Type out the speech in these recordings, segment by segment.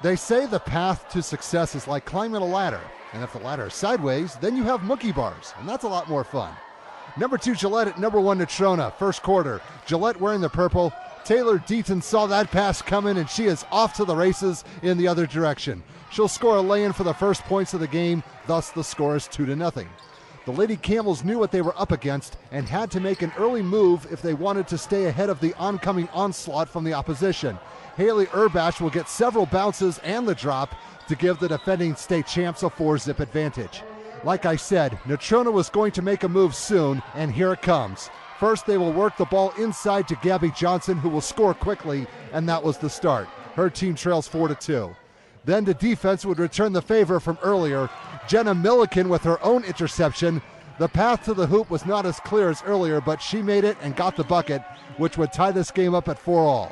They say the path to success is like climbing a ladder, and if the ladder is sideways, then you have monkey bars, and that's a lot more fun. Number 2 Gillette at number 1 Natrona, first quarter. Gillette wearing the purple. Taylor Deaton saw that pass coming, and she is off to the races in the other direction. She'll score a lay-in for the first points of the game, thus the score is 2-0. The Lady Camels knew what they were up against and had to make an early move if they wanted to stay ahead of the oncoming onslaught from the opposition. Haley Urbash will get several bounces and the drop to give the defending state champs a 4-zip advantage. Like I said, Natrona was going to make a move soon, and here it comes. First, they will work the ball inside to Gabby Johnson, who will score quickly, and that was the start. Her team trails 4-2. Then the defense would return the favor from earlier. Jenna Milliken with her own interception. The path to the hoop was not as clear as earlier, but she made it and got the bucket, which would tie this game up at 4-all.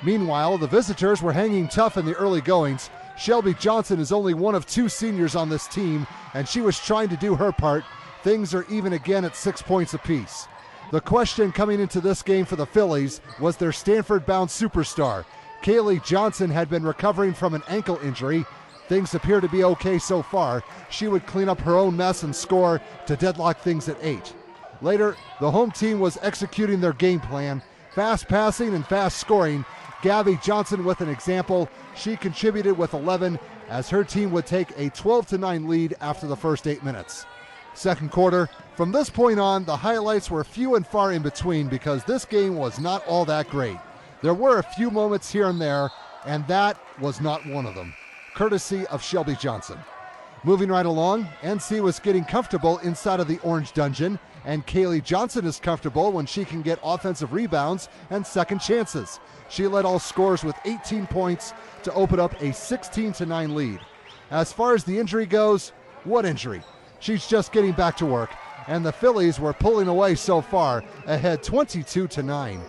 Meanwhile, the visitors were hanging tough in the early goings. Shelby Johnson is only one of 2 seniors on this team, and she was trying to do her part. Things are even again at 6 points apiece. The question coming into this game for the Phillies was their Stanford-bound superstar. Kaylee Johnson had been recovering from an ankle injury. Things appear to be okay so far. She would clean up her own mess and score to deadlock things at 8. Later, the home team was executing their game plan, fast passing and fast scoring. Gabby Johnson with an example. She contributed with 11 as her team would take a 12-9 lead after the first 8 minutes. Second quarter, from this point on, the highlights were few and far in between because this game was not all that great. There were a few moments here and there, and that was not one of them, courtesy of Shelby Johnson. Moving right along, NC was getting comfortable inside of the orange dungeon, and Kaylee Johnson is comfortable when she can get offensive rebounds and second chances. She led all scorers with 18 points to open up a 16-9 lead. As far as the injury goes, what injury? She's just getting back to work, and the Phillies were pulling away so far, ahead 22-9.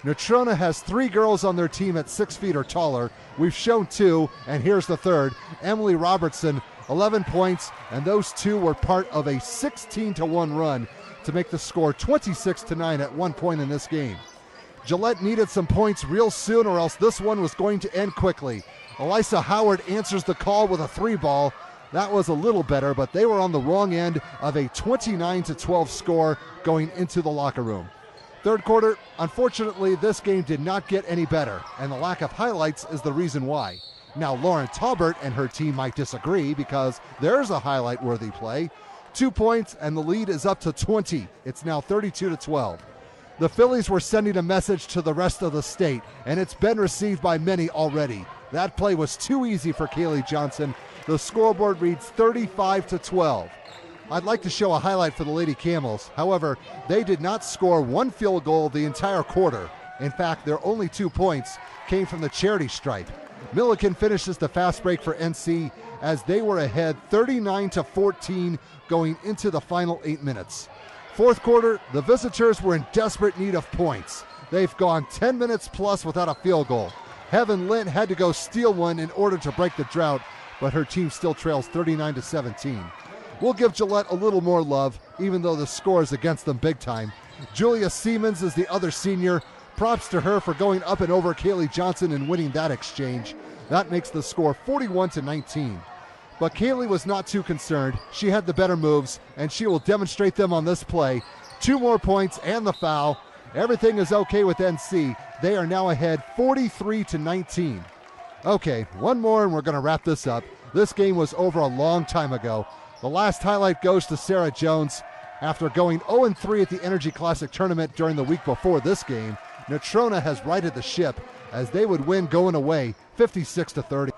Natrona has 3 girls on their team at 6 feet or taller. We've shown 2, and here's the third. Emily Robertson, 11 points, and those 2 were part of a 16-1 run to make the score 26-9 at one point in this game. Gillette needed some points real soon or else this one was going to end quickly. Elisa Howard answers the call with a 3-ball. That was a little better, but they were on the wrong end of a 29-12 score going into the locker room. Third quarter, unfortunately, this game did not get any better, and the lack of highlights is the reason why. Now, Lauren Talbert and her team might disagree because there's a highlight-worthy play. 2 points, and the lead is up to 20. It's now 32-12. The Phillies were sending a message to the rest of the state, and it's been received by many already. That play was too easy for Kaylee Johnson. The scoreboard reads 35-12. I'd like to show a highlight for the Lady Camels. However, they did not score 1 field goal the entire quarter. In fact, their only 2 points came from the charity stripe. Milliken finishes the fast break for NC as they were ahead 39-14 going into the final 8 minutes. Fourth quarter, the visitors were in desperate need of points. They've gone 10 minutes plus without a field goal. Heaven Lint had to go steal one in order to break the drought, but her team still trails 39-17. We'll give Gillette a little more love, even though the score is against them big time. Julia Siemens is the other senior. Props to her for going up and over Kaylee Johnson and winning that exchange. That makes the score 41-19. But Kaylee was not too concerned. She had the better moves, and she will demonstrate them on this play. 2 more points and the foul. Everything is okay with NC. They are now ahead 43-19. Okay, one more and we're going to wrap this up. This game was over a long time ago. The last highlight goes to Sarah Jones. After going 0-3 at the Energy Classic tournament during the week before this game, Natrona has righted the ship as they would win going away 56-30.